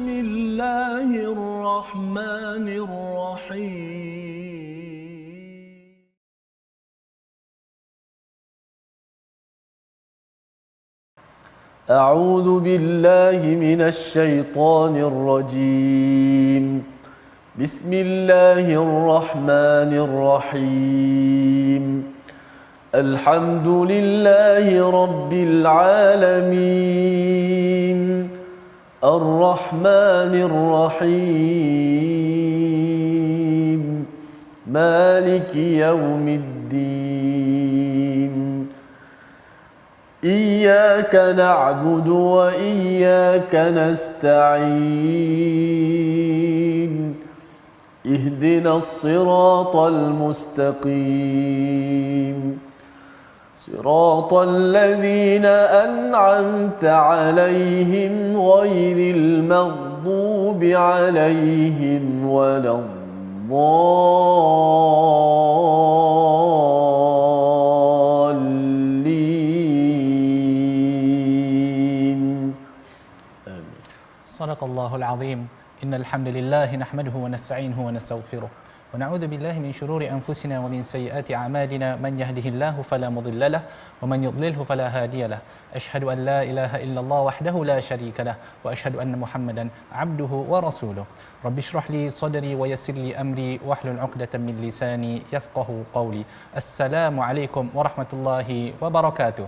بسم الله الرحمن الرحيم أعوذ بالله من الشيطان الرجيم بسم الله الرحمن الرحيم الحمد لله رب العالمين الرحمن الرحيم مالك يوم الدين إياك نعبد وإياك نستعين اهدنا الصراط المستقيم صراط الذين أنعمت عليهم غير المغضوب عليهم ولا الضالين آمين. صدق الله العظيم. إن الحمد لله نحمده ونستعينه ونستغفره ونعوذ بالله من شرور أنفسنا ومن سيئات أعمالنا من يهده الله فلا مضل له ومن يضلله فلا هادي له أشهد أن لا إله إلا الله وحده لا شريك له وأشهد أن محمدا عبده ورسوله رب اشرح لي صدري ويسر لي أمري واحلل عقدة من لساني يفقه قولي السلام عليكم ورحمة الله وبركاته.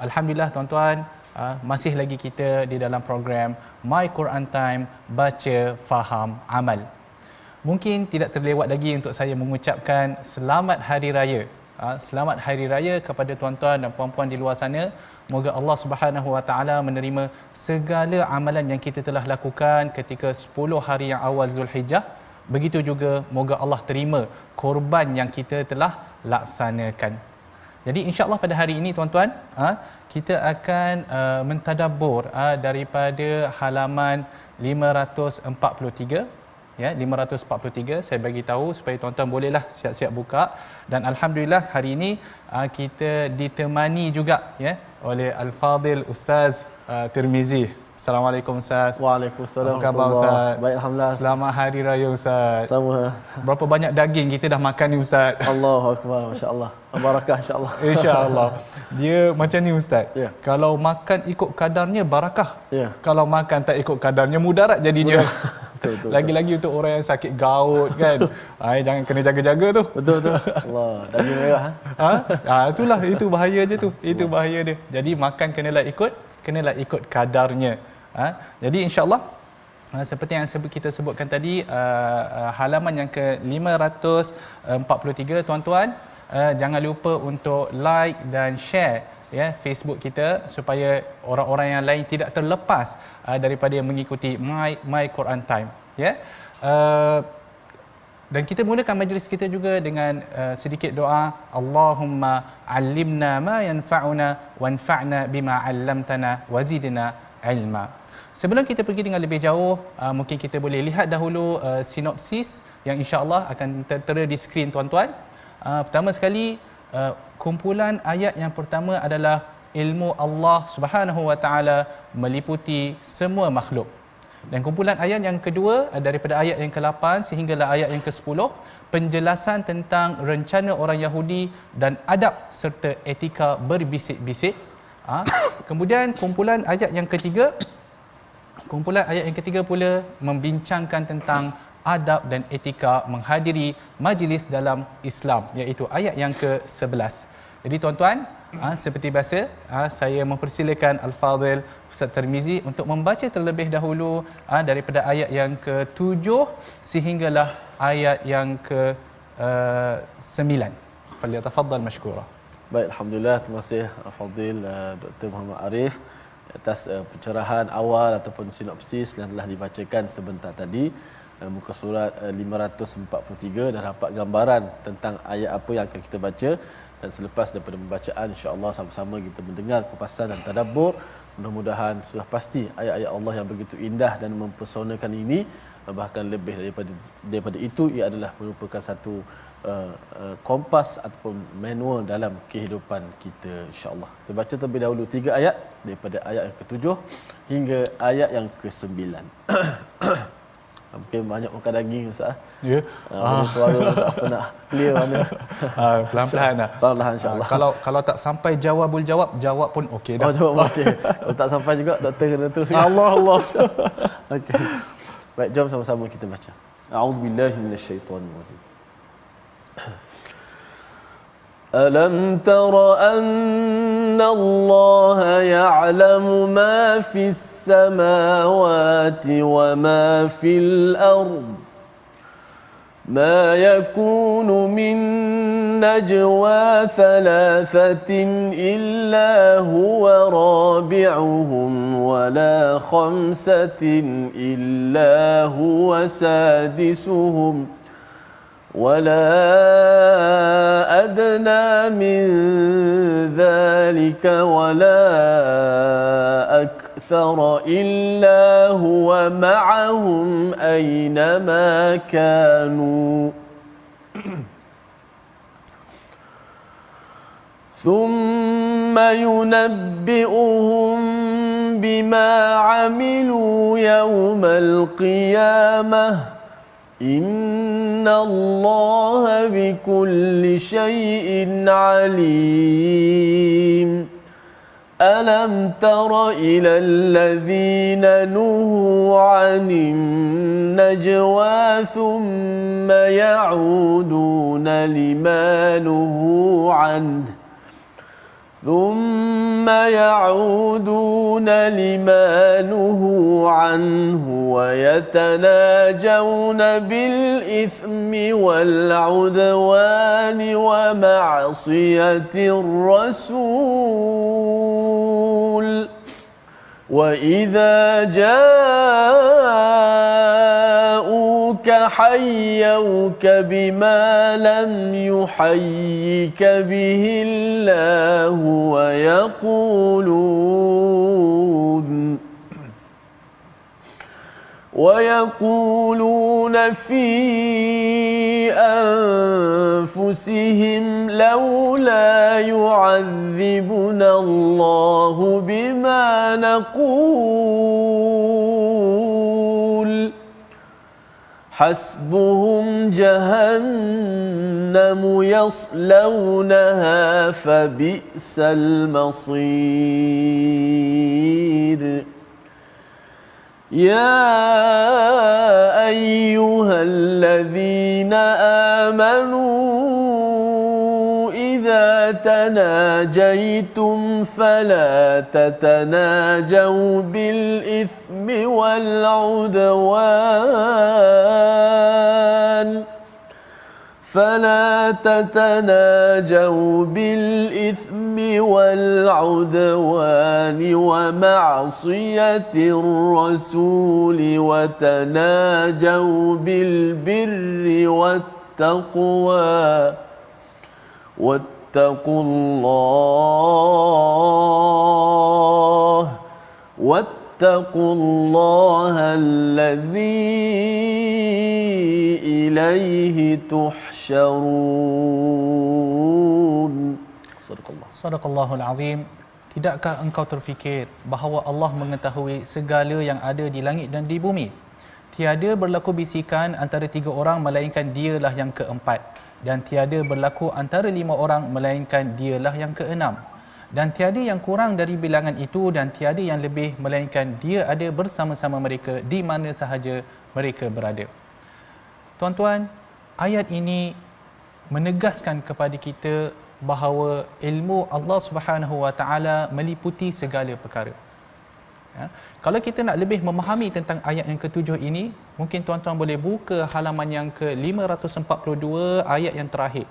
Alhamdulillah tuan-tuan, masih lagi kita di dalam program My Quran Time, baca, faham, amal. Mungkin tidak terlewat lagi untuk saya mengucapkan selamat hari raya. Selamat hari raya kepada tuan-tuan dan puan-puan di luar sana. Moga Allah Subhanahu Wa Taala menerima segala amalan yang kita telah lakukan ketika 10 hari yang awal Zulhijjah. Begitu juga moga Allah terima korban yang kita telah laksanakan. Jadi insya-Allah pada hari ini tuan-tuan, kita akan mentadabbur daripada halaman 543. Ya, 543 saya bagi tahu supaya tuan-tuan bolehlah siap-siap buka, dan alhamdulillah hari ini kita ditemani juga ya oleh Al-Fadil Ustaz Tirmizi. Assalamualaikum Ustaz. Waalaikumsalam. Apa khabar Ustaz? Baik, alhamdulillah. Selamat hari raya Ustaz. Sama. Berapa banyak daging kita dah makan ni Ustaz? Allahu akbar, masya-Allah. Barakah insya-Allah. Insya-Allah. Dia macam ni Ustaz. Ya. Kalau makan ikut kadarnya barakah. Ya. Kalau makan tak ikut kadarnya mudarat jadinya. Betul. Lagi-lagi untuk orang yang sakit gaut kan. Jangan kena jaga-jaga tu. Betul. Allah, daging merah. Itulah, itu bahaya je tu. Itu bahaya dia. Jadi makan kenalah ikut kadarnya. Jadi insya-Allah seperti yang kita sebutkan tadi, halaman yang ke 543 tuan-tuan, jangan lupa untuk like dan share ya Facebook kita supaya orang-orang yang lain tidak terlepas daripada mengikuti My Quran Time ya. Dan kita mulakan majlis kita juga dengan sedikit doa, Allahumma allimna ma yanfa'una wanfa'na bima 'allamtana wazidna ilma. Sebelum kita pergi dengan lebih jauh, mungkin kita boleh lihat dahulu sinopsis yang insya-Allah akan tertera di skrin tuan-tuan. Pertama sekali, kumpulan ayat yang pertama adalah ilmu Allah Subhanahu Wa Taala meliputi semua makhluk. Dan kumpulan ayat yang kedua daripada ayat yang ke-8 sehinggalah ayat yang ke-10, penjelasan tentang rencana orang Yahudi dan adab serta etika berbisik-bisik. Kemudian kumpulan ayat yang ketiga pula membincangkan tentang adab dan etika menghadiri majlis dalam Islam, iaitu ayat yang ke-11. Jadi tuan-tuan, seperti biasa, saya mempersilakan Al-Fadil Ustaz Tirmizi untuk membaca terlebih dahulu daripada ayat yang ke-7 sehinggalah ayat yang ke-9. Falyatafaddal mashkura. Baik, alhamdulillah, terima kasih Al-Fadil Dr. Muhammad Arif atas pencerahan awal ataupun sinopsis yang telah dibacakan sebentar tadi. Muka surat 543 dah dapat gambaran tentang ayat apa yang akan kita baca, dan selepas daripada pembacaan insya-Allah sama-sama kita mendengar kupasan dan tadabbur. Mudah-mudahan sudah pasti ayat-ayat Allah yang begitu indah dan mempesonakan ini bahkan lebih daripada itu, ia adalah merupakan satu kompas ataupun manual dalam kehidupan kita, insya-Allah. Kita baca terlebih dahulu 3 ayat daripada ayat yang ke-7 hingga ayat yang ke-9. Mungkin banyak makan daging Ustaz. Ya. Suara tak apa nak clear mana. Pelan-pelan lah. Pelan-pelan insya-Allah. Kalau tak sampai jawab pun okey dah. Oh, jawab okey. Kalau tak sampai juga doktor kena terus. Allah. Okey. Baik, jom sama-sama kita baca. A'udzubillahi minasyaitonir rajim. ألم تر أن الله يعلم ما في السماوات وما في الأرض ما يكون من نجوى ثلاثة إلا هو رابعهم ولا خمسة إلا هو سادسهم ولا أدنى من ذلك ولا أكثر إلا هو معهم أينما كانوا ثم ينبئهم بما عملوا يوم القيامة إن الله بكل شيء عليم ألم تر إلى الذين نهوا عن النجوى ثم يعودون لما نهوا عنه ويتناجون بالإثم والعدوان ومعصية الرسول وإذا جاءوك حيوك بما لم يحيك به الله ويقولون في أنفسهم لولا يعذبنا الله بما نقول حسبهم جهنم يصلونها فبئس المصير يا أيها الذين آمنوا إذا تناجيتم فلا تتناجوا بالإثم والعدوان ومعصية الرسول وتناجوا بالبر والتقوى واتقوا الله الذي إليه تحشرون. Sadaqallahul Azim. Tidakkah engkau terfikir bahawa Allah mengetahui segala yang ada di langit dan di bumi? Tiada berlaku bisikan antara 3 orang melainkan dialah yang keempat, dan tiada berlaku antara 5 orang melainkan dialah yang keenam, dan tiada yang kurang dari bilangan itu dan tiada yang lebih melainkan dia ada bersama-sama mereka di mana sahaja mereka berada. Tuan-tuan, ayat ini menegaskan kepada kita bahawa ilmu Allah Subhanahu Wa Taala meliputi segala perkara. Ya. Kalau kita nak lebih memahami tentang ayat yang ke-7 ini, mungkin tuan-tuan boleh buka halaman yang ke-542 ayat yang terakhir.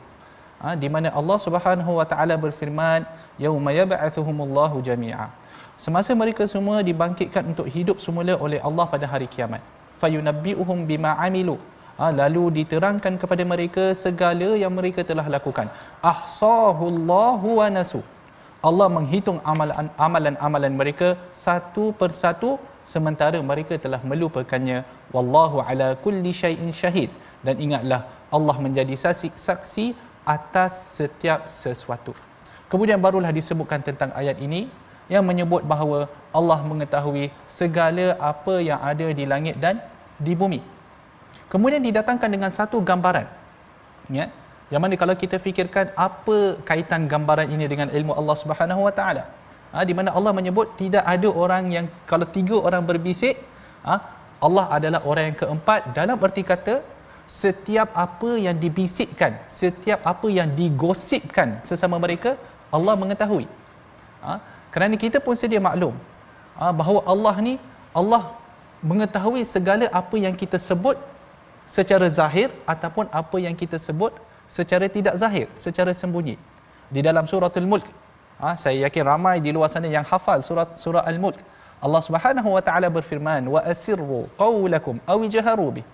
Di mana Allah Subhanahu Wa Taala berfirman, yauma yab'atsuhumullahu jami'a. Semasa mereka semua dibangkitkan untuk hidup semula oleh Allah pada hari kiamat. Fayunabbi'uhum bima 'amilu. Lalu diterangkan kepada mereka segala yang mereka telah lakukan. Ahsahullahu wa nasu. Allah menghitung amalan-amalan mereka satu persatu sementara mereka telah melupakannya. Wallahu ala kulli syai'in syahid. Dan ingatlah Allah menjadi saksi atas setiap sesuatu. Kemudian barulah disebutkan tentang ayat ini yang menyebut bahawa Allah mengetahui segala apa yang ada di langit dan di bumi. Kemudian didatangkan dengan satu gambaran, ya, yang mana kalau kita fikirkan apa kaitan gambaran ini dengan ilmu Allah Subhanahu Wa Taala, di mana Allah menyebut tidak ada orang yang, kalau 3 orang berbisik, Allah adalah orang yang keempat. Dalam erti kata, setiap apa yang dibisikkan, setiap apa yang digosipkan sesama mereka, Allah mengetahui. Kerana kita pun sedia maklum bahawa Allah ni, Allah mengetahui segala apa yang kita sebut secara zahir ataupun apa yang kita sebut secara tidak zahir, secara sembunyi. Di dalam suratul Mulk, saya yakin ramai di luar sana yang hafal surah Al-Mulk. Allah Subhanahu Wa Taala berfirman, wa asirru qawlakum aw jaharu bih.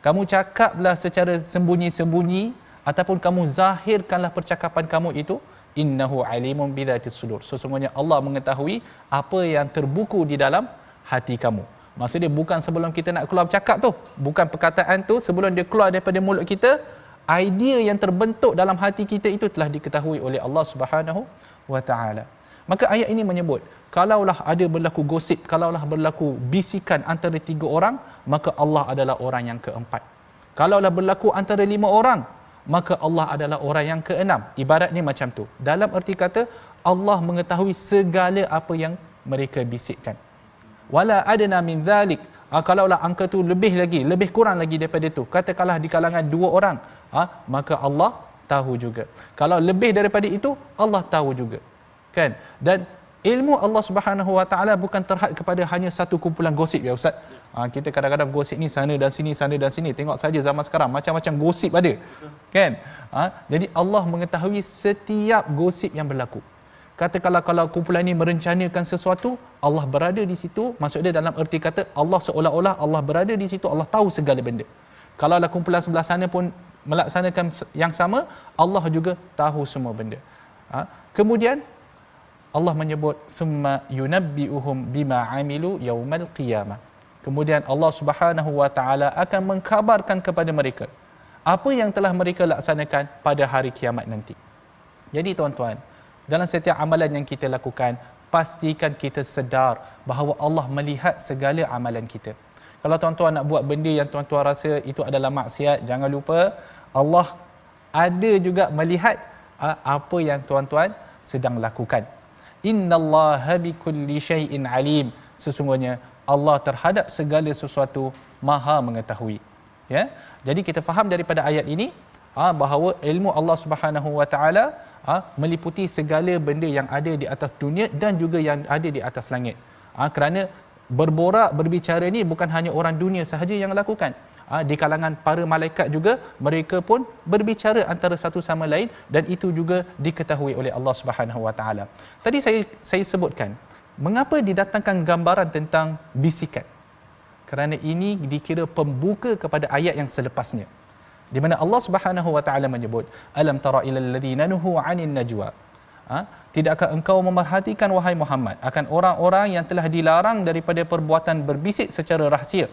Kamu cakaplah secara sembunyi-sembunyi ataupun kamu zahirkanlah percakapan kamu itu, innahu alimun bidatis sudur. Sesungguhnya Allah mengetahui apa yang terbuku di dalam hati kamu. Maksudnya bukan sebelum kita nak keluar bercakap tu, bukan perkataan tu, sebelum dia keluar daripada mulut kita, idea yang terbentuk dalam hati kita itu telah diketahui oleh Allah Subhanahu Wa Taala. Maka ayat ini menyebut, kalaulah ada berlaku gosip, kalaulah berlaku bisikan antara 3 orang, maka Allah adalah orang yang keempat. Kalaulah berlaku antara 5 orang, maka Allah adalah orang yang keenam. Ibaratnya macam tu. Dalam erti kata, Allah mengetahui segala apa yang mereka bisikkan. Wala adna min zalik. Kalaulah angka tu lebih lagi, lebih kurang lagi daripada tu, katakanlah di kalangan 2 orang, maka Allah tahu juga. Kalau lebih daripada itu, Allah tahu juga. Kan? Dan ilmu Allah Subhanahu Wa Taala bukan terhad kepada hanya satu kumpulan gosip, ya Ustaz. Kita kadang-kadang gosip ni sana dan sini, sana dan sini. Tengok saja zaman sekarang, macam-macam gosip ada. Kan? Jadi Allah mengetahui setiap gosip yang berlaku. Katakanlah kalau kumpulan ini merencanakan sesuatu, Allah berada di situ. Maksudnya dalam erti kata, Allah seolah-olah Allah berada di situ, Allah tahu segala benda. Kalau kumpulan sebelah sana pun melaksanakan yang sama, Allah juga tahu semua benda. Kemudian Allah menyebut, thumma yunabbi'uhum bima 'amilu yaumal qiyamah. Kemudian Allah Subhanahu Wa Taala akan mengkhabarkan kepada mereka apa yang telah mereka laksanakan pada hari kiamat nanti. Jadi tuan-tuan, dalam setiap amalan yang kita lakukan, pastikan kita sedar bahawa Allah melihat segala amalan kita. Kalau tuan-tuan nak buat benda yang tuan-tuan rasa itu adalah maksiat, jangan lupa Allah ada juga melihat apa yang tuan-tuan sedang lakukan. Innallaha bikulli syai'in alim. Sesungguhnya Allah terhadap segala sesuatu Maha mengetahui. Ya. Jadi kita faham daripada ayat ini bahawa ilmu Allah Subhanahu Wa Taala meliputi segala benda yang ada di atas dunia dan juga yang ada di atas langit. Kerana berborak, berbicara ni bukan hanya orang dunia sahaja yang lakukan. Di kalangan para malaikat juga, mereka pun berbicara antara satu sama lain, dan itu juga diketahui oleh Allah Subhanahu Wa Taala. Tadi saya sebutkan mengapa didatangkan gambaran tentang bisikan. Kerana ini dikira pembuka kepada ayat yang selepasnya, di mana Allah Subhanahu Wa Taala menyebut, alam tara ilal ladzina nuhu 'anil najwa. Tidakkah engkau memerhatikan wahai Muhammad akan orang-orang yang telah dilarang daripada perbuatan berbisik secara rahsia?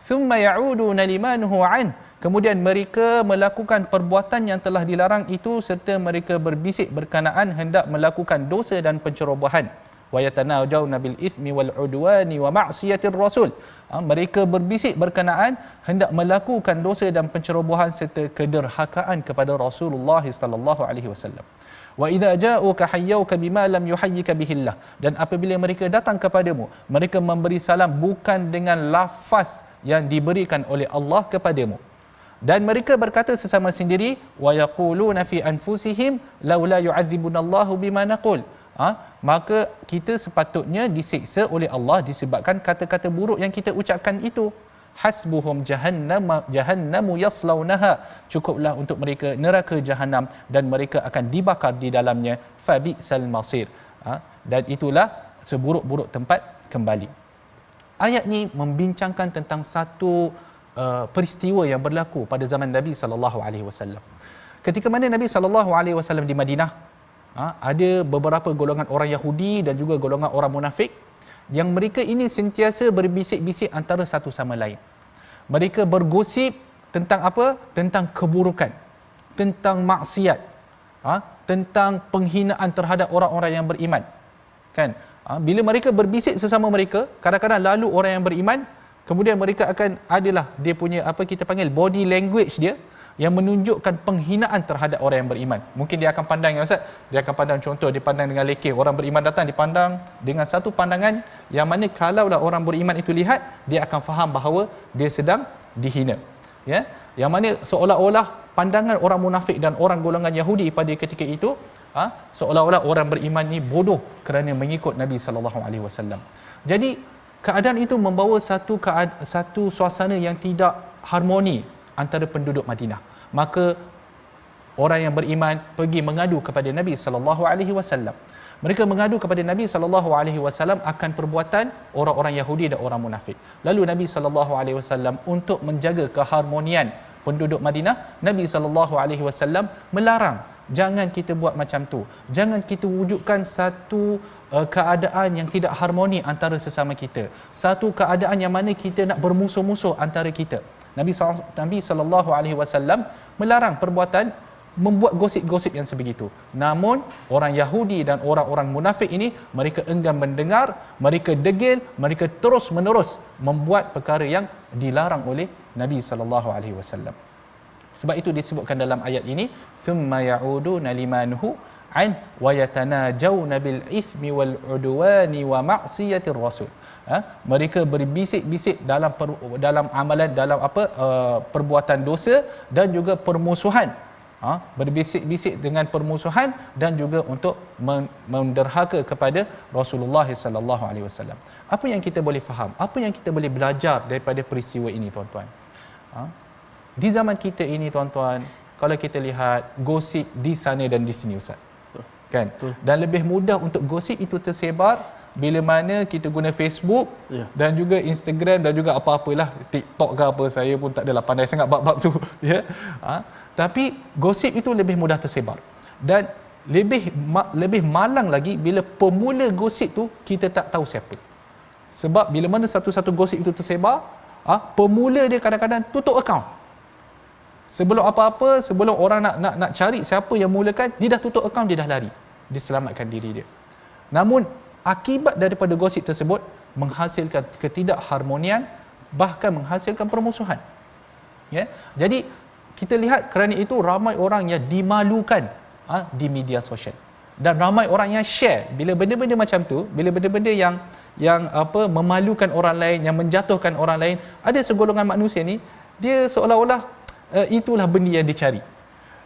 Thumma ya'uduna limanuhu 'an. Kemudian mereka melakukan perbuatan yang telah dilarang itu serta mereka berbisik berkenaan hendak melakukan dosa dan pencerobohan. Wa yatanajawna bil ithmi wal 'udwani wa ma'siyatir rasul. Mereka berbisik berkenaan hendak melakukan dosa dan pencerobohan serta kederhakaan kepada Rasulullah sallallahu alaihi wasallam. Wa idza ja'uka hayyuka bima lam yuhayyika bihillah. Dan apabila mereka datang kepadamu, mereka memberi salam bukan dengan lafaz yang diberikan oleh Allah kepadamu. Dan mereka berkata sesama sendiri, wa yaquluna fi anfusihim laula yu'adzibunallahu bima naqul. Maka kita sepatutnya disiksa oleh Allah disebabkan kata-kata buruk yang kita ucapkan itu. Hasbuhum jahannamu yaslaunaha. Cukuplah untuk mereka neraka jahanam dan mereka akan dibakar di dalamnya. Fabi'sal masir. Dan itulah seburuk-buruk tempat kembali. Ayat ni membincangkan tentang satu peristiwa yang berlaku pada zaman Nabi sallallahu alaihi wasallam. Ketika mana Nabi sallallahu alaihi wasallam di Madinah, ada beberapa golongan orang Yahudi dan juga golongan orang munafik yang mereka ini sentiasa berbisik-bisik antara satu sama lain. Mereka bergosip tentang apa? Tentang keburukan, tentang maksiat, tentang penghinaan terhadap orang-orang yang beriman. Kan? Bila mereka berbisik sesama mereka, kadang-kadang lalu orang yang beriman, kemudian mereka akan adalah dia punya apa kita panggil body language dia yang menunjukkan penghinaan terhadap orang yang beriman. Mungkin dia akan pandang, ya Ustaz, dia akan pandang, contoh dia pandang dengan lekeh. Orang beriman datang dipandang dengan satu pandangan yang mana kalaulah orang beriman itu lihat, dia akan faham bahawa dia sedang dihina. Ya, yang mana seolah-olah pandangan orang munafik dan orang golongan Yahudi pada ketika itu, seolah-olah orang beriman ni bodoh kerana mengikut Nabi sallallahu alaihi wasallam. Jadi keadaan itu membawa satu suasana yang tidak harmoni antara penduduk Madinah. Maka orang yang beriman pergi mengadu kepada Nabi sallallahu alaihi wasallam. Mereka mengadu kepada Nabi sallallahu alaihi wasallam akan perbuatan orang-orang Yahudi dan orang munafik. Lalu Nabi sallallahu alaihi wasallam untuk menjaga keharmonian penduduk Madinah, Nabi sallallahu alaihi wasallam melarang, jangan kita buat macam tu. Jangan kita wujudkan satu keadaan yang tidak harmoni antara sesama kita. Satu keadaan yang mana kita nak bermusuh-musuh antara kita. Nabi sallallahu alaihi wasallam melarang perbuatan membuat gosip-gosip yang sebegitu. Namun orang Yahudi dan orang-orang munafik ini, mereka enggan mendengar, mereka degil, mereka terus-menerus membuat perkara yang dilarang oleh Nabi sallallahu alaihi wasallam. Sebab itu disebutkan dalam ayat ini, thumma ya'uduna limanhu an wa yatanajawna bil ithmi wal udwani wa ma'siyatir rasul. Mereka berbisik-bisik dalam amalan, dalam perbuatan dosa dan juga permusuhan. Berbisik-bisik dengan permusuhan dan juga untuk menderhaka kepada Rasulullah sallallahu alaihi wasallam. Apa yang kita boleh faham? Apa yang kita boleh belajar daripada peristiwa ini, tuan-tuan? Di zaman kita ini, tuan-tuan, kalau kita lihat gosip di sana dan di sini, Ustaz. Kan? Dan lebih mudah untuk gosip itu tersebar bila mana kita guna Facebook, dan juga Instagram dan juga apa-apalah, TikTok ke apa, saya pun tak adalah pandai sangat bab-bab tu, ya. Tapi gosip itu lebih mudah tersebar, dan lebih malang lagi bila pemula gosip tu kita tak tahu siapa. Sebab bila mana satu-satu gosip itu tersebar, pemula dia kadang-kadang tutup akaun. Sebelum apa-apa, sebelum orang nak cari siapa yang mulakan, dia dah tutup akaun, dia dah lari, dia selamatkan diri dia. Namun akibat daripada gosip tersebut menghasilkan ketidakharmonian, bahkan menghasilkan permusuhan. Ya, jadi kita lihat kerana itu ramai orang yang dimalukan di media sosial, dan ramai orang yang share bila benda-benda macam tu, bila benda-benda yang memalukan orang lain, yang menjatuhkan orang lain. Ada segolongan manusia ni, dia seolah-olah itulah benda yang dicari.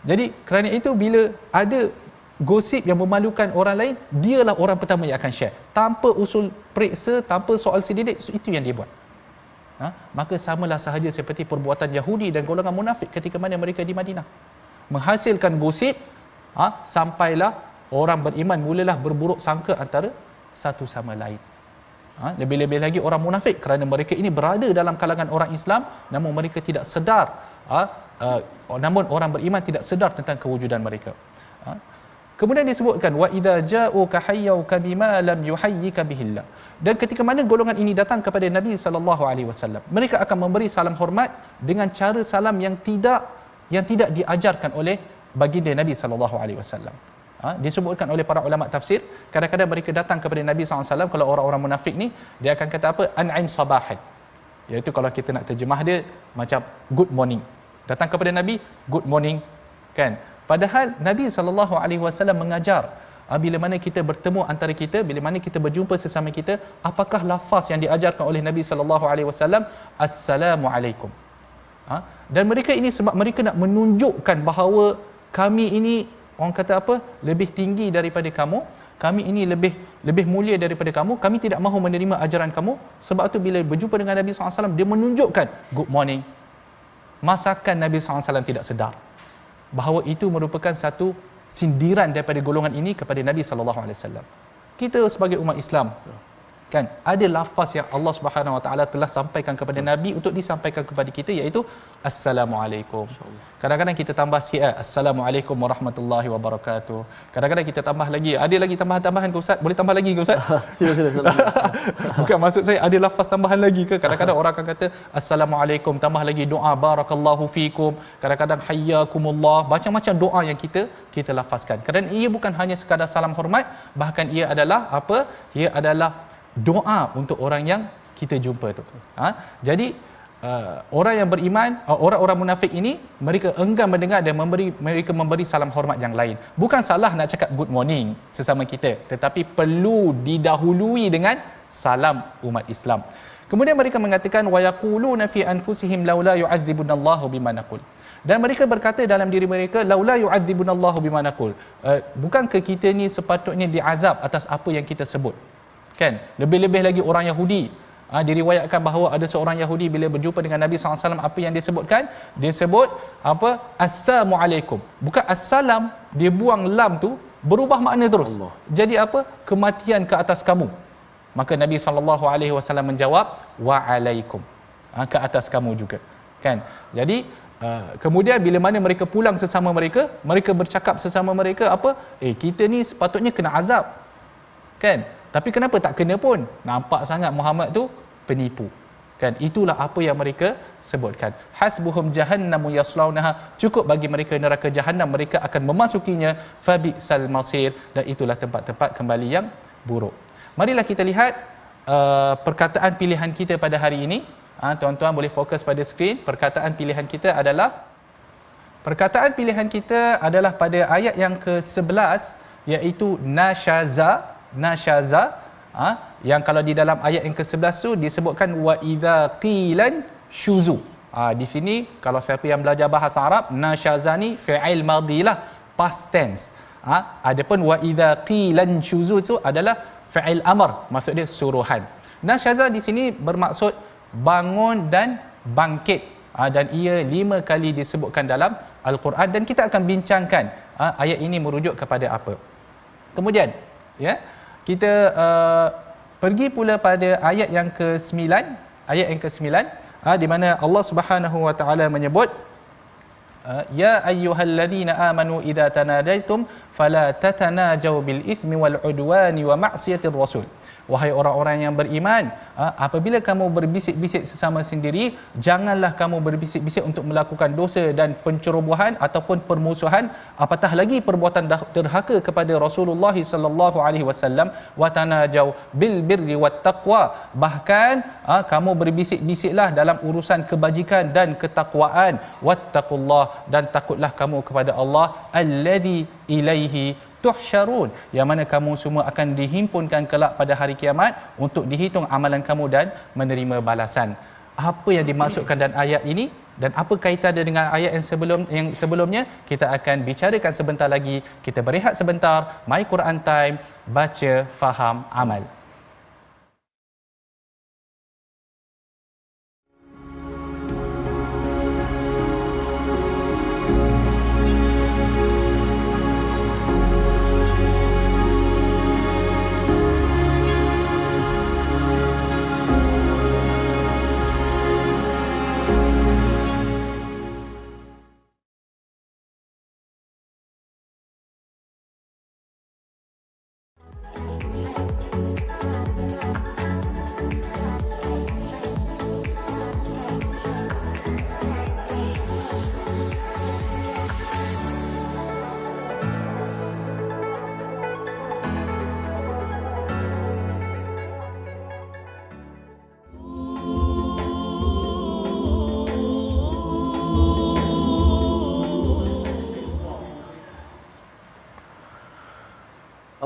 Jadi kerana itu bila ada gosip yang memalukan orang lain, dialah orang pertama yang akan share tanpa usul periksa, tanpa soal selidik. Itu yang dia buat. Maka samalah sahaja seperti perbuatan Yahudi dan golongan munafik ketika mana mereka di Madinah, menghasilkan gosip, sampailah orang beriman mulalah berburuk sangka antara satu sama lain. Lebih-lebih lagi orang munafik, kerana mereka ini berada dalam kalangan orang Islam, namun mereka tidak sedar, namun orang beriman tidak sedar tentang kewujudan mereka. Kemudian disebutkan, wa idza ja'uka hayyuka bima lam yuhayyika bihillah. Dan ketika mana golongan ini datang kepada Nabi sallallahu alaihi wasallam, mereka akan memberi salam hormat dengan cara salam yang tidak diajarkan oleh baginda Nabi sallallahu alaihi wasallam. Disebutkan oleh para ulama tafsir, kadang-kadang mereka datang kepada Nabi sallallahu alaihi wasallam, kalau orang-orang munafik ni, dia akan kata apa? An'im sabahan. Iaitu kalau kita nak terjemah dia macam good morning. Datang kepada Nabi, good morning, kan? Padahal Nabi sallallahu alaihi wasallam mengajar, bila mana kita bertemu antara kita, bila mana kita berjumpa sesama kita, apakah lafaz yang diajarkan oleh Nabi sallallahu alaihi wasallam? Assalamualaikum. Dan mereka ini sebab mereka nak menunjukkan bahawa kami ini, orang kata apa, lebih tinggi daripada kamu, kami ini lebih mulia daripada kamu, kami tidak mahu menerima ajaran kamu. Sebab tu bila berjumpa dengan Nabi sallallahu alaihi wasallam, dia menunjukkan good morning. Masakan Nabi sallallahu alaihi wasallam tidak sedar bahawa itu merupakan satu sindiran daripada golongan ini kepada Nabi sallallahu alaihi wasallam. Kita sebagai umat Islam, Kan ada lafaz yang Allah Subhanahu Wa Taala telah sampaikan kepada Nabi untuk disampaikan kepada kita, iaitu assalamualaikum. Kadang-kadang kita tambah sikit, assalamualaikum warahmatullahi wabarakatuh. Kadang-kadang kita tambah lagi, ada lagi tambahan-tambahan ke Ustaz? Boleh tambah lagi ke Ustaz? Sila. Bukan, maksud saya ada lafaz tambahan lagi ke? Kadang-kadang orang akan kata assalamualaikum, tambah lagi doa barakallahu fikum, kadang-kadang hayyakumullah, macam-macam doa yang kita lafazkan. Kerana ia bukan hanya sekadar salam hormat, bahkan ia adalah apa? Ia adalah doa untuk orang yang kita jumpa tu. Jadi orang yang beriman, orang-orang munafik ini, mereka enggan mendengar dan mereka memberi salam hormat yang lain. Bukan salah nak cakap good morning sesama kita, tetapi perlu didahului dengan salam umat Islam. Kemudian mereka mengatakan wa yaquluna fi anfusihim laula yu'adzibunallahu bima naqul. Dan mereka berkata dalam diri mereka, laula yu'adzibunallahu bima naqul. Bukankah kita ni sepatutnya diazab atas apa yang kita sebut? Kan? Lebih-lebih lagi orang Yahudi. Diriwayatkan bahawa ada seorang Yahudi bila berjumpa dengan Nabi SAW, apa yang dia sebutkan? Dia sebut apa? Assalamualaikum. Bukan assalam, dia buang lam tu, berubah makna terus. Allah. Jadi apa? Kematian ke atas kamu. Maka Nabi SAW menjawab, wa'alaikum. Ke atas kamu juga. Kan? Jadi kemudian bila mana mereka pulang sesama mereka, mereka bercakap sesama mereka apa? Kita ni sepatutnya kena azab. Kan? Tapi kenapa tak kena pun? Nampak sangat Muhammad tu penipu. Kan? Itulah apa yang mereka sebutkan. Hasbuhum jahannamu yaslaunaha. Cukup bagi mereka neraka Jahannam, mereka akan memasukinya. Fabi'sal masir. Dan itulah tempat-tempat kembali yang buruk. Marilah kita lihat perkataan pilihan kita pada hari ini. Tuan-tuan boleh fokus pada skrin. Perkataan pilihan kita adalah pada ayat yang ke-11, iaitu nasyaza, yang kalau di dalam ayat yang ke-11 tu disebutkan wa idza qilan syuzu. Di sini kalau siapa yang belajar bahasa Arab, nasyaza ni fi'il madhilah, past tense. Adapun wa idza qilan syuzu tu adalah fi'il amr, maksud dia suruhan. Nasyaza di sini bermaksud bangun dan bangkit, dan ia 5 kali disebutkan dalam Al-Quran, dan kita akan bincangkan ayat ini merujuk kepada apa. Kemudian kita pergi pula pada ayat yang ke-9, di mana Allah Subhanahu wa taala menyebut ya ayyuhalladzina amanu idza tanadaitum fala tatanajau bil ithmi wal udwani wa ma'siyatir rasul. Wahai orang-orang yang beriman, apabila kamu berbisik-bisik sesama sendiri, janganlah kamu berbisik-bisik untuk melakukan dosa dan pencerobohan ataupun permusuhan, apatah lagi perbuatan derhaka kepada Rasulullah sallallahu alaihi wasallam. Wa tanajau bil birri wat taqwa. Bahkan kamu berbisik-bisiklah dalam urusan kebajikan dan ketakwaan. Wattaqullah, dan takutlah kamu kepada Allah, alladzi ilaihi tuhsyarun, yang mana kamu semua akan dihimpunkan kelak pada hari kiamat untuk dihitung amalan kamu dan menerima balasan. Apa yang dimaksudkan dan ayat ini dan apa kaitannya dengan ayat yang sebelumnya, kita akan bicarakan sebentar lagi. Kita berehat sebentar. My Quran Time, baca, faham, amal.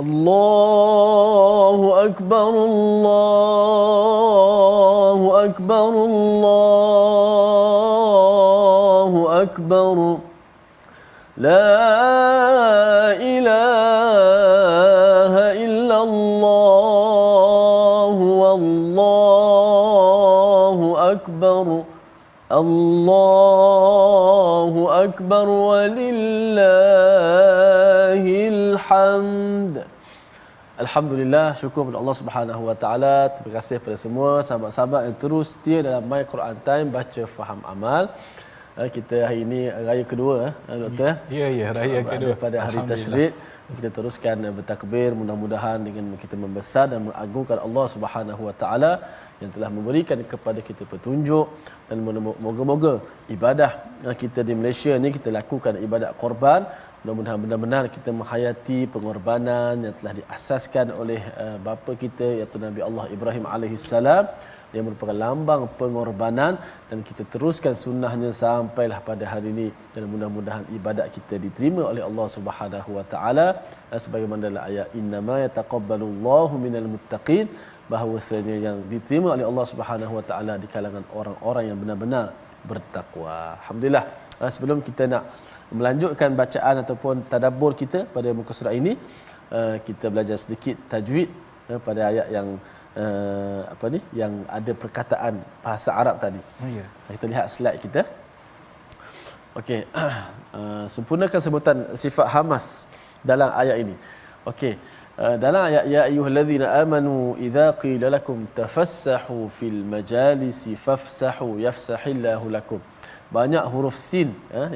Allahu Akbar, Allahu Akbar, Allahu Akbar. La ilaha illallah, wallahu akbar. Allahu Akbar walillahil hamd. Alhamdulillah, syukur kepada Allah Subhanahu Wa Taala. Terima kasih kepada semua sahabat-sahabat yang terus setia dalam My Quran Time baca faham amal. Kita hari ini raya kedua, doktor. Ya, raya kedua Pada hari Tasyrik kita teruskan bertakbir, mudah-mudahan dengan kita membesar dan mengagungkan Allah Subhanahu Wa Taala yang telah memberikan kepada kita petunjuk, dan moga-moga ibadah kita di Malaysia ni kita lakukan ibadat korban. Mudah-mudahan benar-benar kita menghayati pengorbanan yang telah diasaskan oleh bapa kita iaitu Nabi Allah Ibrahim alaihissalam, yang merupakan lambang pengorbanan, dan kita teruskan sunnahnya sampailah pada hari ini, dan mudah-mudahan ibadat kita diterima oleh Allah Subhanahu Wa Taala sebagaimana dalam ayat innama yataqabbalullahu minal muttaqin, bahawasanya yang diterima oleh Allah Subhanahu Wa Taala di kalangan orang-orang yang benar-benar bertakwa. Alhamdulillah. Sebelum kita nak melanjutkan bacaan ataupun tadabbur kita pada muka surat ini, kita belajar sedikit tajwid pada ayat yang yang ada perkataan bahasa Arab tadi. Kita lihat slide kita. Okey. Sempurnakan sebutan sifat hamas dalam ayat ini. Okey. Dalam ayat ya ayyuhallazina amanu idza qila lakum tafassahu fil majalisi fafsahu yafsahillahu lakum. Banyak huruf sin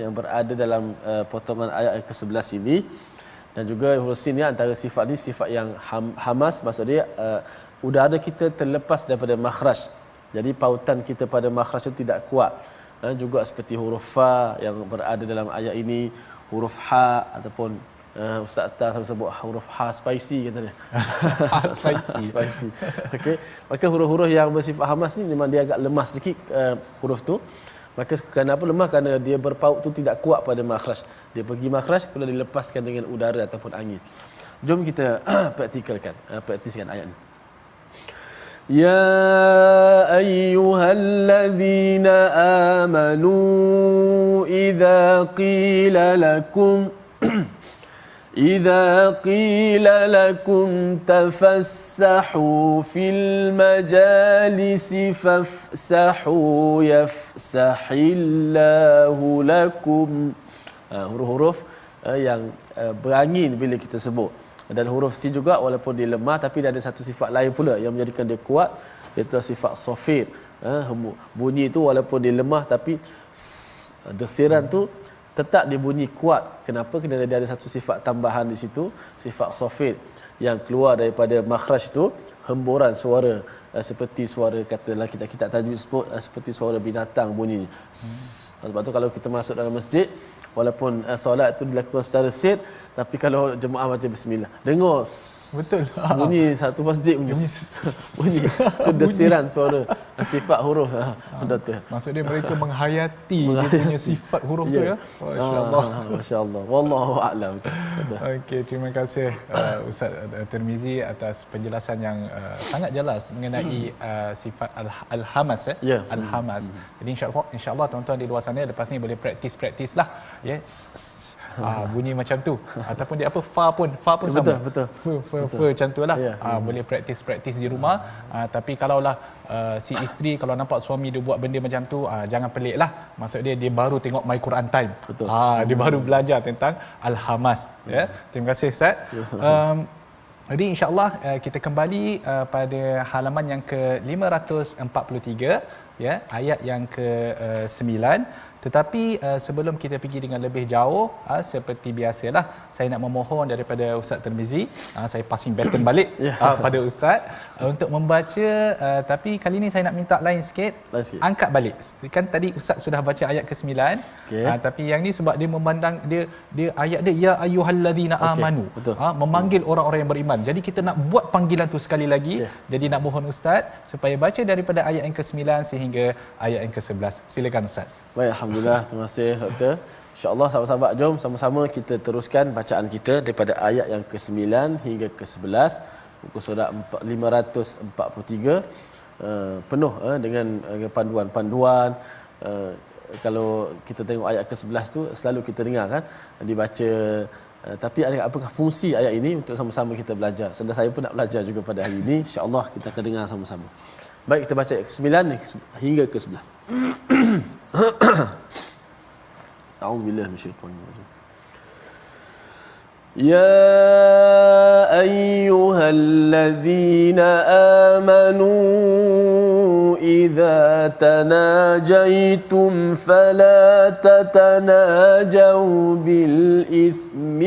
yang berada dalam potongan ayat ke-11 ini, dan juga huruf sin ni antara sifat ni sifat yang hamas, maksud dia udara kita terlepas daripada makhraj. Jadi pautan kita pada makhraj itu tidak kuat. Juga seperti huruf fa yang berada dalam ayat ini, huruf ha ataupun Ustaz Tas sebut huruf ha spicy kata dia. Ha spicy. Spicy. Okey. Maka huruf-huruf yang bersifat hamas ni memang dia agak lemah sedikit huruf tu. Maka kenapa lemah? Kerana dia berpaut tu tidak kuat pada makhraj. Dia pergi makhraj kemudian dilepaskan dengan udara ataupun angin. Jom kita praktiskan ayat ni. Ya ayyuhallazina amanu idza qila lakum tafassahu fil majalisi fafsahu yafsahillahu lakum. Huruf-huruf yang berangin bila kita sebut. Dan huruf sin juga walaupun dia lemah tapi dia ada satu sifat lain pula yang menjadikan dia kuat, iaitu sifat sofir. Bunyi itu walaupun dia lemah tapi desiran tu tetap dia bunyi kuat. Kenapa? Kerana dia ada satu sifat tambahan di situ, sifat sofir yang keluar daripada makhraj itu, hemburan suara seperti suara katalah kita tajwid sebut seperti suara binatang bunyi. Sebab tu kalau kita masuk dalam masjid, walaupun solat itu dilakukan secara sit, tapi kalau jemaah baca bismillah, dengar betul bunyi satu masjid bunyi itu desiran suara sifat huruf. Doktor, maksud dia mereka menghayati dia punya sifat huruf tu ya. Masya-Allah. Masya-Allah. Wallahu a'lam. Okey, terima kasih Ustaz Tirmizi atas penjelasan yang sangat jelas mengenai sifat al-hamas al-hamas. Jadi insya-Allah tuan-tuan di luar sana lepas ni boleh praktis lah ya. Bunyi macam tu ataupun dia apa fa pun sama. Betul. Macam tu lah. Boleh praktis di rumah. Tapi kalaulah si isteri kalau nampak suami dia buat benda macam tu, jangan pelik lah. Maksud dia baru tengok My Quran Time. Betul. Dia baru belajar tentang al-hamas ya. Terima kasih Ustaz. Jadi insya-Allah kita kembali pada halaman yang ke-543 ya, ayat yang ke-9. Tetapi sebelum kita pergi dengan lebih jauh, seperti biasalah saya nak memohon daripada Ustaz Tirmizi, saya passing baton balik pada Ustaz untuk membaca, tapi kali ni saya nak minta lain sikit. Angkat balik. Kan tadi Ustaz sudah baca ayat ke-9. Tapi yang ni sebab dia memandang dia ayat dia ya ayyuhallazina amanu. Memanggil orang-orang yang beriman. Jadi kita nak buat panggilan tu sekali lagi. Jadi nak mohon Ustaz supaya baca daripada ayat yang ke-9 sehingga ayat yang ke-11. Silakan Ustaz. Baik, alhamdulillah, terima kasih doktor. InsyaAllah sahabat-sahabat, jom sama-sama kita teruskan bacaan kita daripada ayat yang ke-9 hingga ke-11 muka surat 543, penuh dengan panduan-panduan. Kalau kita tengok ayat ke-11 tu selalu kita dengar kan dibaca, tapi ada apakah fungsi ayat ini untuk sama-sama kita belajar. Sedang saya pun nak belajar juga pada hari ini, insya-Allah kita akan dengar sama-sama. Baik, kita baca ayat ke-9 hingga ke-11. A'udzubillahi minasyaitonir rajim. Ya ayyuha الذين آمنوا إذا تناجيتم فلا تتناجوا بالإثم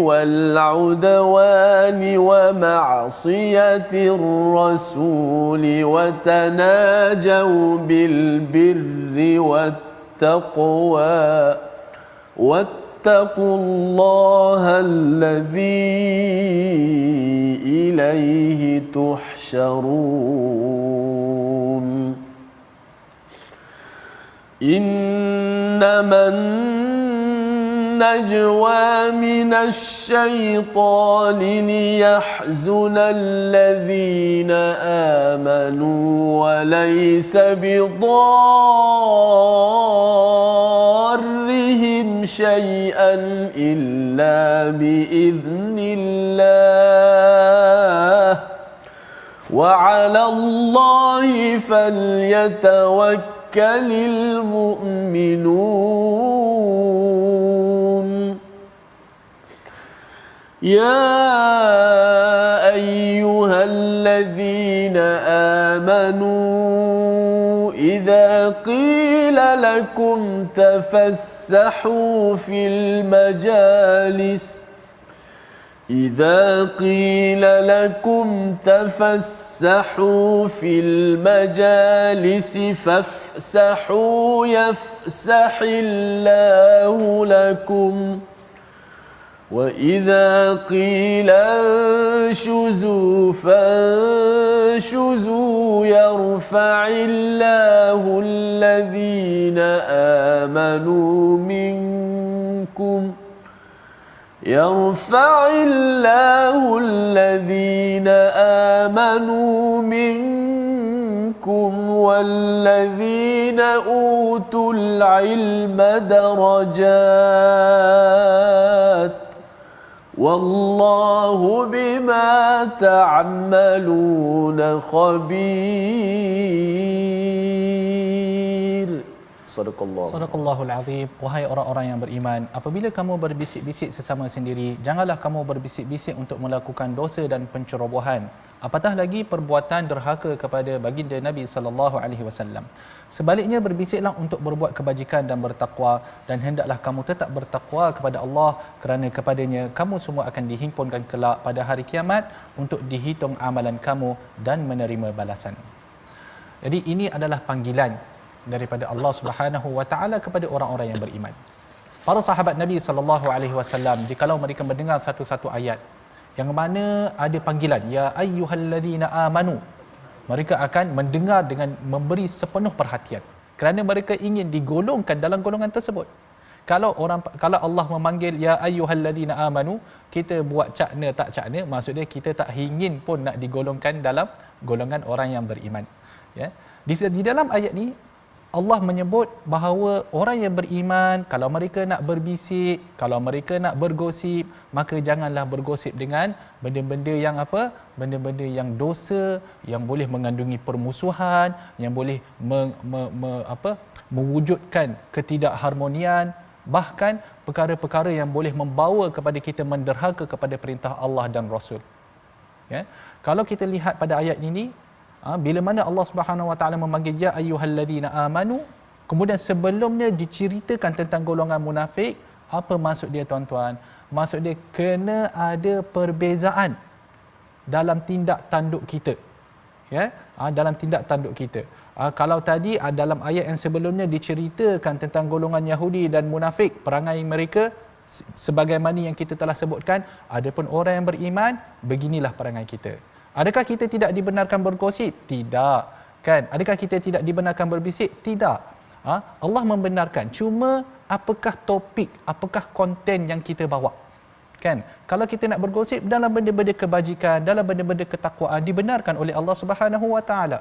والعدوان ومعصية الرسول وتناجوا بالبر والتقوى واتقوا الله الذي إليه تحشرون إنما النجوى من الشيطان ليحزن الذين آمنوا وليس بضارهم شيئا إلا بإذن الله وعلى الله فليتوكل المؤمنون يا أيها الذين آمنوا إذا قيل لكم تفسحوا في المجالس فافسحوا يفسح الله لكم وإذا قيل انشزوا فانشزوا يرفع الله الذين آمنوا منكم والذين أوتوا العلم درجات والله بما تعملون خبير. Sadaqallahul azim. Wahai orang-orang yang beriman, apabila kamu berbisik-bisik sesama sendiri, janganlah kamu berbisik-bisik untuk melakukan dosa dan pencerobohan, apatah lagi perbuatan derhaka kepada baginda Nabi sallallahu alaihi wasallam. Sebaliknya berbisiklah untuk berbuat kebajikan dan bertakwa, dan hendaklah kamu tetap bertakwa kepada Allah, kerana kepadanya kamu semua akan dihimpunkan kelak pada hari kiamat untuk dihitung amalan kamu dan menerima balasan. Jadi ini adalah panggilan daripada Allah Subhanahu wa taala kepada orang-orang yang beriman. Para sahabat Nabi sallallahu alaihi wasallam, jikalau mereka mendengar satu-satu ayat yang mana ada panggilan ya ayyuhallazina amanu, mereka akan mendengar dengan memberi sepenuh perhatian kerana mereka ingin digolongkan dalam golongan tersebut. Kalau Allah memanggil ya ayyuhallazina amanu, kita buat cakna tak cakna, maksudnya kita tak ingin pun nak digolongkan dalam golongan orang yang beriman. Ya. Di dalam ayat ni Allah menyebut bahawa orang yang beriman, kalau mereka nak berbisik, kalau mereka nak bergosip, maka janganlah bergosip dengan benda-benda yang apa? Benda-benda yang dosa, yang boleh mengandungi permusuhan, yang boleh mewujudkan ketidakharmonian, bahkan perkara-perkara yang boleh membawa kepada kita menderhaka kepada perintah Allah dan Rasul. Ya. Kalau kita lihat pada ayat ini, bila mana Allah Subhanahu wa taala memanggil ya ayyuhallazina amanu, kemudian sebelumnya diceritakan tentang golongan munafik, apa maksud dia tuan-tuan? Maksud dia kena ada perbezaan dalam tindak tanduk kita. Ya, dalam tindak tanduk kita. Kalau tadi dalam ayat yang sebelumnya diceritakan tentang golongan Yahudi dan munafik, perangai mereka sebagaimana yang kita telah sebutkan, adapun orang yang beriman, beginilah perangai kita. Adakah kita tidak dibenarkan bergosip? Tidak. Kan? Adakah kita tidak dibenarkan berbisik? Tidak. Allah membenarkan. Cuma apakah topik, apakah konten yang kita bawa? Kan? Kalau kita nak bergosip dalam benda-benda kebajikan, dalam benda-benda ketakwaan, dibenarkan oleh Allah Subhanahu wa taala.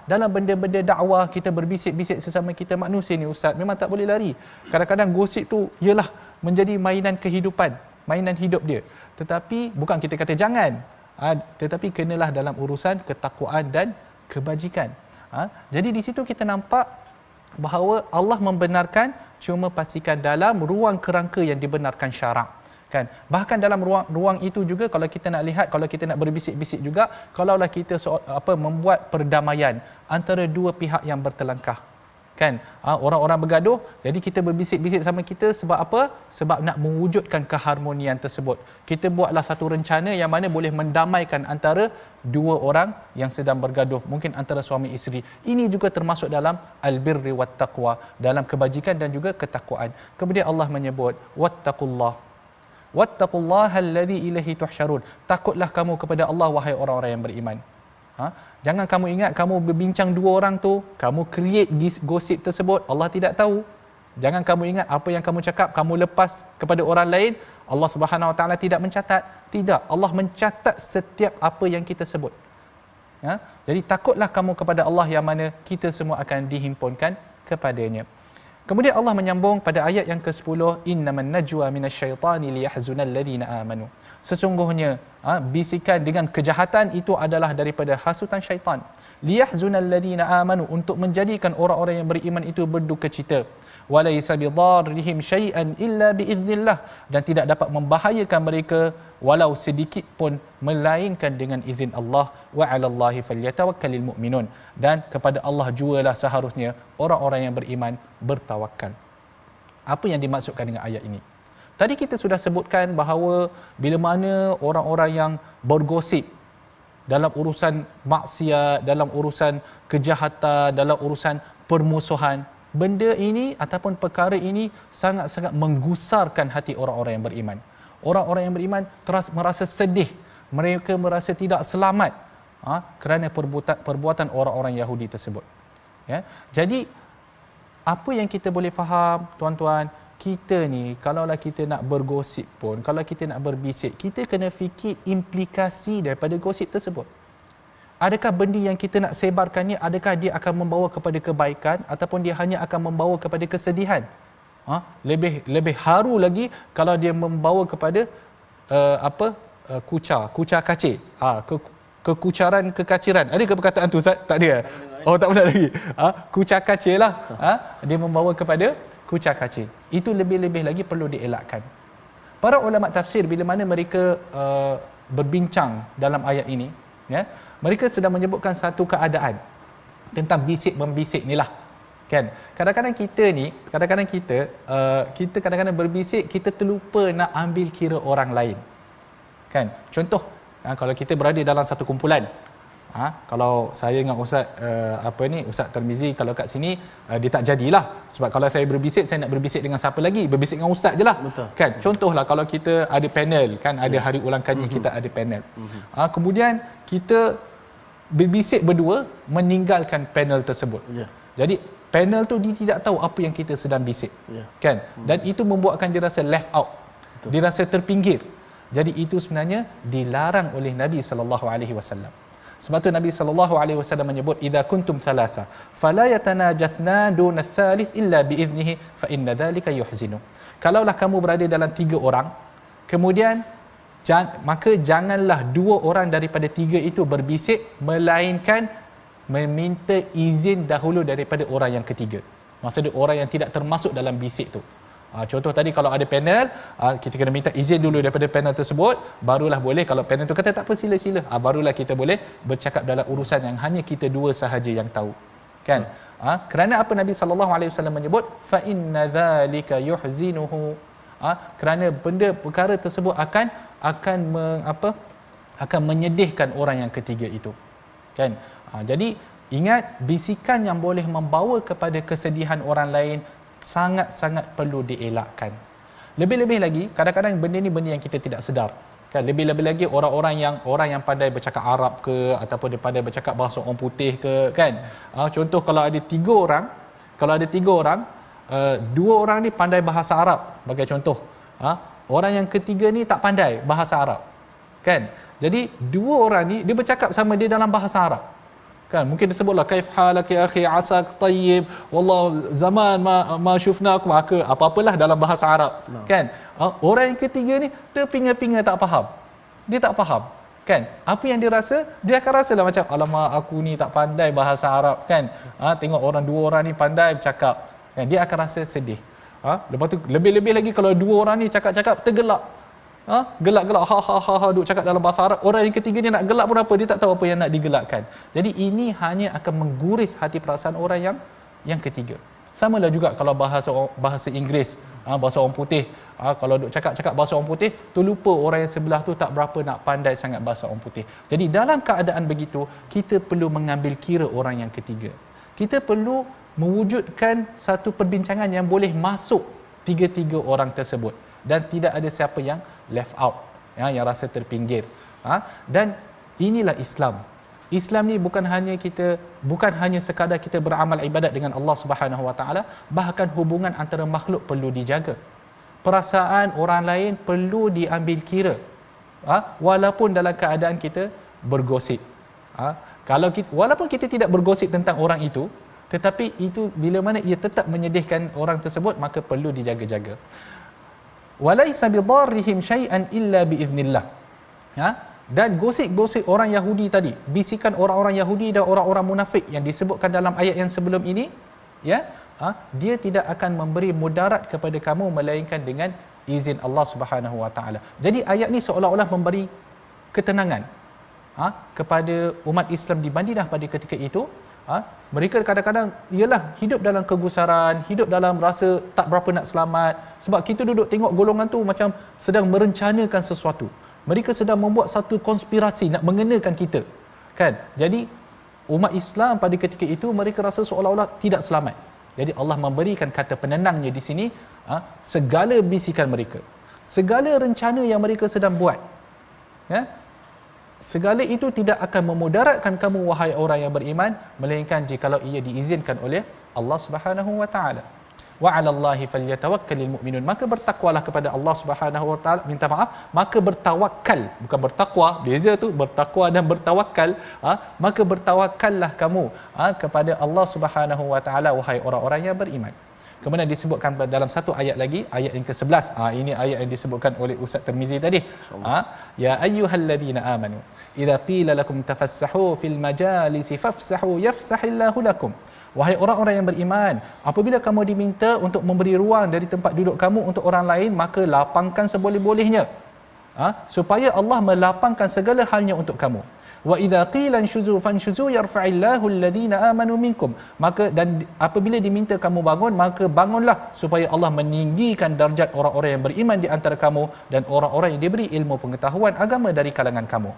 Dalam benda-benda dakwah, kita berbisik-bisik sesama kita manusia ni ustaz, memang tak boleh lari. Kadang-kadang gosip tu ialah menjadi mainan kehidupan, mainan hidup dia. Tetapi bukan kita kata jangan, tetapi kenalah dalam urusan ketakwaan dan kebajikan. Jadi di situ kita nampak bahawa Allah membenarkan cuma pastikan dalam ruang kerangka yang dibenarkan syarak, kan. Bahkan dalam ruang itu juga, kalau kita nak lihat, kalau kita nak berbisik-bisik juga, kalaulah kita membuat perdamaian antara dua pihak yang bertelangkah, kan, orang-orang bergaduh, jadi kita berbisik-bisik sama kita sebab apa? Sebab nak mewujudkan keharmonian tersebut. Kita buatlah satu rencana yang mana boleh mendamaikan antara dua orang yang sedang bergaduh, mungkin antara suami isteri. Ini juga termasuk dalam albirri wat taqwa, dalam kebajikan dan juga ketakwaan. Kemudian Allah menyebut wattaqullaha alladhi ilaihi tuhsyarun. Takutlah kamu kepada Allah, wahai orang-orang yang beriman. Jangan kamu ingat kamu berbincang dua orang tu, kamu create gosip tersebut, Allah tidak tahu. Jangan kamu ingat apa yang kamu cakap kamu lepas kepada orang lain, Allah Subhanahu Wa Taala tidak mencatat. Tidak, Allah mencatat setiap apa yang kita sebut. Jadi takutlah kamu kepada Allah yang mana kita semua akan dihimpunkan kepadanya. Kemudian Allah menyambung pada ayat yang ke-10, innaman najwa minasyaitani liyahzunal ladina amanu. Sesungguhnya bisikan dengan kejahatan itu adalah daripada hasutan syaitan. Liyahzunal ladina amanu, untuk menjadikan orang-orang yang beriman itu berduka cita. Walaysa bidarrihim syai'an illa biiznillah, dan tidak dapat membahayakan mereka walau sedikit pun melainkan dengan izin Allah. Wa 'alallahi falyatawakkalul mu'minun, dan kepada Allah jugalah seharusnya orang-orang yang beriman bertawakal. Apa yang dimaksudkan dengan ayat ini? Tadi kita sudah sebutkan bahawa bila mana orang-orang yang bergosip dalam urusan maksiat, dalam urusan kejahatan, dalam urusan permusuhan, benda ini ataupun perkara ini sangat-sangat menggusarkan hati orang-orang yang beriman. Orang-orang yang beriman terus merasa sedih, mereka merasa tidak selamat kerana perbuatan orang-orang Yahudi tersebut. Ya. Jadi apa yang kita boleh faham, tuan-tuan, kita ni kalaulah kita nak bergosip pun, kalau kita nak berbisik, kita kena fikir implikasi daripada gosip tersebut. Adakah benda yang kita nak sebarkan ni, adakah dia akan membawa kepada kebaikan ataupun dia hanya akan membawa kepada kesedihan? Lebih haru lagi kalau dia membawa kepada kucar kacir, kekucaran kekaciran. Ada ke perkataan tu Ustaz? Tak ada. Oh, tak benar lagi. Kucar kacir lah. Dia membawa kepada kucar kacir. Itu lebih-lebih lagi perlu dielakkan. Para ulama tafsir bila mana mereka berbincang dalam ayat ini, ya, mereka sedang menyebutkan satu keadaan tentang bisik-membisik ni lah, kan. Kadang-kadang kita kadang-kadang berbisik, kita terlupa nak ambil kira orang lain, kan. Contoh, kalau kita berada dalam satu kumpulan, kalau saya dengan Ustaz Ustaz Tarmizi, kalau kat sini dia tak jadilah, sebab kalau saya berbisik, saya nak berbisik dengan siapa lagi? Berbisik dengan Ustaz je lah. Betul. Kan. Contohlah kalau kita ada panel, kan, ada hari ulang kaji, kita ada panel. Kemudian kita berbisik berdua, meninggalkan panel tersebut. Jadi panel tu dia tidak tahu apa yang kita sedang bisik, kan. Dan itu membuatkan dia rasa left out. Betul. Dia rasa terpinggir. Jadi itu sebenarnya dilarang oleh Nabi sallallahu alaihi wasallam. Sebab tu Nabi sallallahu alaihi wasallam menyebut, idza kuntum thalatha fala yatanajathna duna thalith illa biiznihi fa inna dhalika yuhzinu. Kalaulah kamu berada dalam 3 orang, kemudian maka janganlah 2 orang daripada 3 itu berbisik melainkan meminta izin dahulu daripada orang yang ketiga. Maksudnya orang yang tidak termasuk dalam bisik tu. Contoh tadi, kalau ada panel, kita kena minta izin dulu daripada panel tersebut, barulah boleh. Kalau panel tu kata tak apa, sila-sila, barulah kita boleh bercakap dalam urusan yang hanya kita 2 sahaja yang tahu, kan. Kerana apa Nabi sallallahu alaihi wasallam menyebut fa inna dzalika yuhzinuhu, kerana perkara tersebut akan menyedihkan orang yang ketiga itu, kan. Jadi ingat, bisikan yang boleh membawa kepada kesedihan orang lain sangat-sangat perlu dielakkan. Lebih-lebih lagi, kadang-kadang benda ni benda yang kita tidak sedar, kan. Lebih-lebih lagi orang yang pandai bercakap Arab ke, ataupun dia pandai bercakap bahasa orang putih ke, kan. Contoh, kalau ada 3 orang, 2 orang ni pandai bahasa Arab, bagi contoh, orang yang ketiga ni tak pandai bahasa Arab, kan. Jadi 2 orang ni dia bercakap sama dia dalam bahasa Arab, kan. Mungkin disebutlah kaif halak ya akhi, asak tayyib, wallah zaman ma syufnakum, apa-apalah dalam bahasa Arab, kan. Orang yang ketiga ni terpinga-pinga, tak faham. Dia tak faham, kan, apa yang dia rasa? Dia akan rasalah macam, alamak aku ni tak pandai bahasa Arab kan, tengok orang dua orang ni pandai bercakap kan, dia akan rasa sedih. Lepas tu lebih-lebih lagi kalau dua orang ni cakap-cakap tergelak, gelak-gelak ha duk cakap dalam bahasa Arab, orang yang ketiga ni nak gelak pun apa, dia tak tahu apa yang nak digelakkan. Jadi ini hanya akan mengguris hati perasaan orang yang ketiga. Samalah juga kalau bahasa Inggeris, bahasa orang putih, kalau duk cakap bahasa orang putih, terlupa orang yang sebelah tu tak berapa nak pandai sangat bahasa orang putih. Jadi dalam keadaan begitu, kita perlu mengambil kira orang yang ketiga. Kita perlu mewujudkan satu perbincangan yang boleh masuk tiga-tiga orang tersebut dan tidak ada siapa yang left out, yang rasa terpinggir. Dan inilah Islam. Islam ni bukan hanya sekadar kita beramal ibadat dengan Allah Subhanahu Wa Taala, bahkan hubungan antara makhluk perlu dijaga. Perasaan orang lain perlu diambil kira, walaupun dalam keadaan kita bergosip. Walaupun kita tidak bergosip tentang orang itu, tetapi itu bila mana ia tetap menyedihkan orang tersebut, maka perlu dijaga-jaga. Walaisa bidarrihim syai'an illa biiznillah. Dan gosip-gosip orang Yahudi tadi, bisikan orang-orang Yahudi dan orang-orang munafik yang disebutkan dalam ayat yang sebelum ini, dia tidak akan memberi mudarat kepada kamu melainkan dengan izin Allah Subhanahu Wa Taala. Jadi ayat ni seolah-olah memberi ketenangan kepada umat Islam di Madinah pada ketika itu. Mereka kadang-kadang ialah hidup dalam kegusaran, hidup dalam rasa tak berapa nak selamat, sebab kita duduk tengok golongan tu macam sedang merencanakan sesuatu. Mereka sedang membuat satu konspirasi nak mengenakan kita, kan? Jadi umat Islam pada ketika itu mereka rasa seolah-olah tidak selamat. Jadi Allah memberikan kata penenangnya di sini, segala bisikan mereka, segala rencana yang mereka sedang buat, segala itu tidak akan memudaratkan kamu wahai orang yang beriman, melainkan jikalau ia diizinkan oleh Allah Subhanahu Wa Taala. Wa 'alallahi falyatawakkalul mu'minun. Maka bertakwalah kepada Allah Subhanahu Wa Taala, maka bertawakal, bukan bertakwa, beza tu bertakwa dan bertawakal. Maka bertawakallah kamu kepada Allah Subhanahu Wa Taala wahai orang-orang yang beriman. Kemudian disebutkan dalam satu ayat lagi, ayat yang ke-11. Ini ayat yang disebutkan oleh Ustaz Tirmizi tadi. Ya ayyuhalladzina amanu idza qila lakum tafassahu fil majalisi fafsahu yafsahillahu lakum. Wahai orang-orang yang beriman, apabila kamu diminta untuk memberi ruang dari tempat duduk kamu untuk orang lain, maka lapangkan seboleh-bolehnya, supaya Allah melapangkan segala halnya untuk kamu. Wa idza qila anshuzu fanshuzu yarfa'illahu alladhina amanu minkum. Maka dan apabila diminta kamu bangun, maka bangunlah supaya Allah meninggikan darjat orang-orang yang beriman di antara kamu dan orang-orang yang diberi ilmu pengetahuan agama dari kalangan kamu.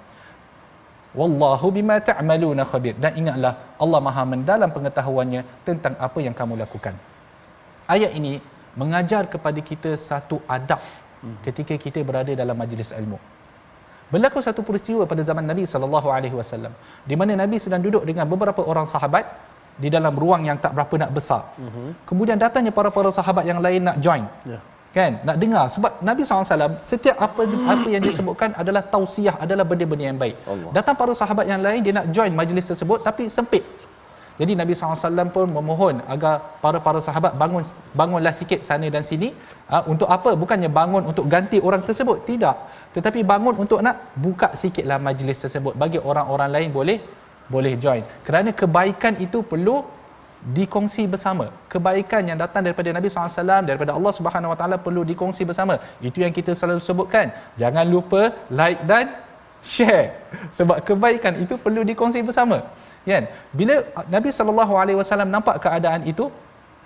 Wallahu bima ta'maluna khabir. Dan ingatlah Allah Maha mendalam pengetahuannya tentang apa yang kamu lakukan. Ayat ini mengajar kepada kita satu adab ketika kita berada dalam majlis ilmu. Berlaku satu peristiwa pada zaman Nabi SAW, di mana Nabi sedang duduk dengan beberapa orang sahabat di dalam ruang yang tak berapa nak besar. Kemudian datangnya para sahabat yang lain nak join, kan, nak dengar. Sebab Nabi SAW setiap apa yang disebutkan adalah tausiah, adalah benda-benda yang baik. Datang para sahabat yang lain, dia nak join majlis tersebut tapi sempit. Jadi Nabi SAW pun memohon agar para sahabat bangunlah sikit sana dan sini. Untuk apa? Bukannya bangun untuk ganti orang tersebut, tidak, tetapi bangun untuk nak buka sikitlah majlis tersebut bagi orang-orang lain boleh join. Kerana kebaikan itu perlu dikongsi bersama. Kebaikan yang datang daripada Nabi SAW, daripada Allah Subhanahu Wa Taala perlu dikongsi bersama. Itu yang kita selalu sebutkan. Jangan lupa like dan share. Sebab kebaikan itu perlu dikongsi bersama. Kan? Bila Nabi SAW nampak keadaan itu,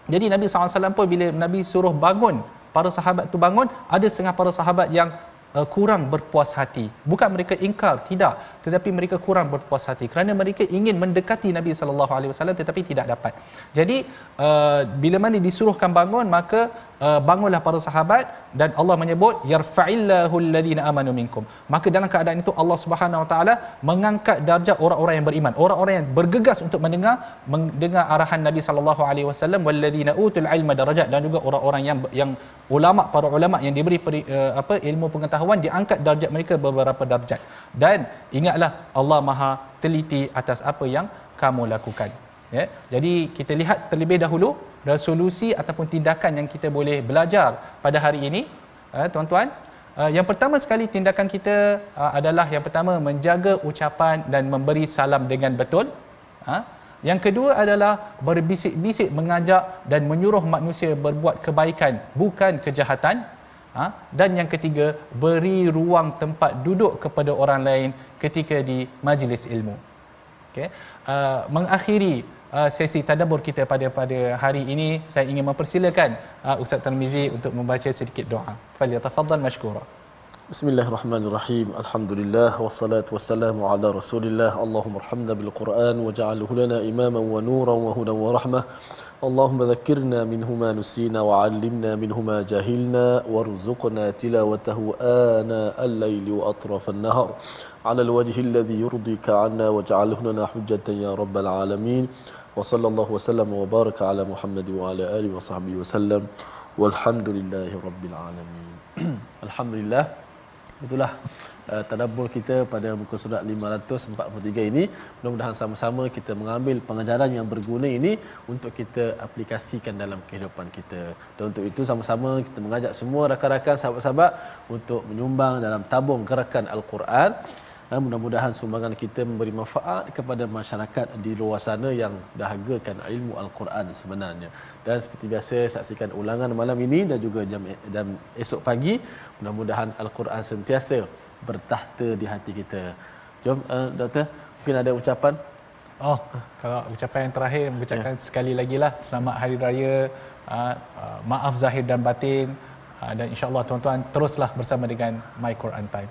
jadi Nabi SAW pun bila Nabi suruh bangun, para sahabat tu bangun, ada setengah para sahabat yang kurang berpuas hati. Bukan mereka ingkar, tidak, tetapi mereka kurang berpuas hati kerana mereka ingin mendekati Nabi SAW tetapi tidak dapat. Jadi bila mana disuruhkan bangun, maka bangunlah para sahabat dan Allah menyebut yarfa'illahu alladhina amanu minkum. Maka dalam keadaan itu Allah Subhanahu Wa Taala mengangkat darjat orang-orang yang beriman, orang-orang yang bergegas untuk mendengar arahan Nabi SAW, walladhina utul ilma darajat, dan juga orang-orang yang para ulama yang diberi ilmu pengetahuan, diangkat darjat mereka beberapa darjat. Dan ingatlah Allah Maha teliti atas apa yang kamu lakukan. Jadi kita lihat terlebih dahulu resolusi ataupun tindakan yang kita boleh belajar pada hari ini, tuan-tuan. Yang pertama sekali tindakan kita adalah yang pertama menjaga ucapan dan memberi salam dengan betul. Yang kedua adalah berbisik-bisik mengajak dan menyuruh manusia berbuat kebaikan bukan kejahatan. Dan yang ketiga, beri ruang tempat duduk kepada orang lain ketika di majlis ilmu. Okay. Mengakhiri sesi tadabbur kita pada hari ini, saya ingin mempersilakan Ustaz Tarmizi untuk membaca sedikit doa. Falyatafaddal mashkura. Bismillahirrahmanirrahim. Alhamdulillah wassalatu wassalamu ala Rasulillah. Allahumma arhamna bil Quran waj'alhu lana imaman wa nuran wa hudan wa rahmah. Allahumma dhakkirna minhu ma nusina wa 'allimna minhu ma jahilna warzuqna tilawatahu ana al-laili wa atraf an-nahar 'ala al-wajhi alladhi yurdika 'anna waj'alhu lana hujjatan ya rabbal alamin. Wa sallallahu wa sallam wa baraka ala Muhammad wa ala alihi wa sahbihi wa sallam. Walhamdulillahi rabbil alamin. Alhamdulillah. Itulah tadabbur kita pada muka surat 543 ini. Mudah-mudahan sama-sama kita mengambil pengajaran yang berguna ini untuk kita aplikasikan dalam kehidupan kita. Dan untuk itu sama-sama kita mengajak semua rakan-rakan sahabat-sahabat untuk menyumbang dalam tabung gerakan Al-Quran. Mudah-mudahan sumbangan kita memberi manfaat kepada masyarakat di luar sana yang dahagakan ilmu Al-Quran sebenarnya. Dan seperti biasa, saksikan ulangan malam ini dan juga jam esok pagi. Mudah-mudahan Al-Quran sentiasa bertahta di hati kita. Jom, Doktor, mungkin ada ucapan? Kalau ucapan yang terakhir, mengucapkan sekali lagi lah selamat Hari Raya, maaf zahir dan batin, dan insyaAllah tuan-tuan teruslah bersama dengan My Quran Time.